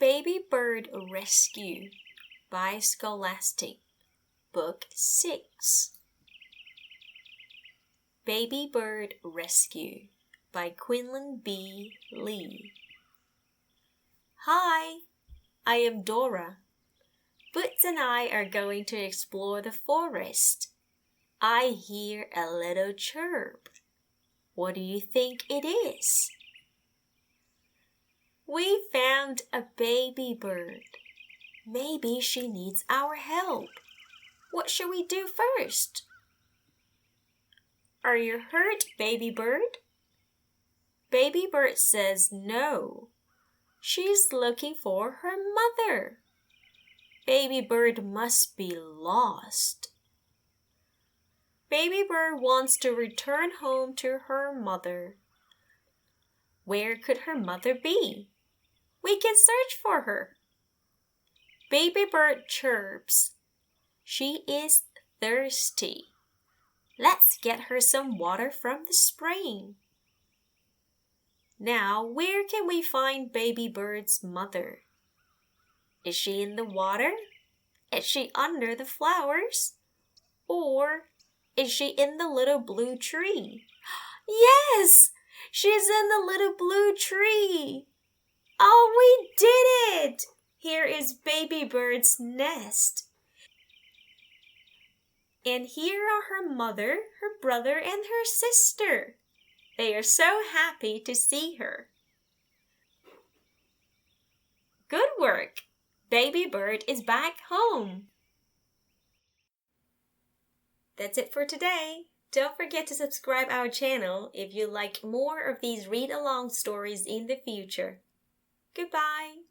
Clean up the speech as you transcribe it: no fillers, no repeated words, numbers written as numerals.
Baby Bird Rescue by Scholastic, Book 6. Baby Bird Rescue by Quinlan B. Lee. Hi, I am Dora. Boots and I are going to explore the forest. I hear a little chirp. What do you think it is? We found a baby bird. Maybe she needs our help. What should we do first? Are you hurt, baby bird? Baby bird says no. She's looking for her mother. Baby bird must be lost. Baby bird wants to return home to her mother. Where could her mother be? We can search for her. Baby bird chirps. She is thirsty. Let's get her some water from the spring. Now, where can we find baby bird's mother? Is she in the water? Is she under the flowers? Or is she in the little blue tree? Yes! She's in the little blue tree! Oh, we did it! Here is baby bird's nest. And here are her mother, her brother, and her sister. They are so happy to see her. Good work! Baby bird is back home. That's it for today. Don't forget to subscribe our channel if you like more of these read-along stories in the future. Goodbye!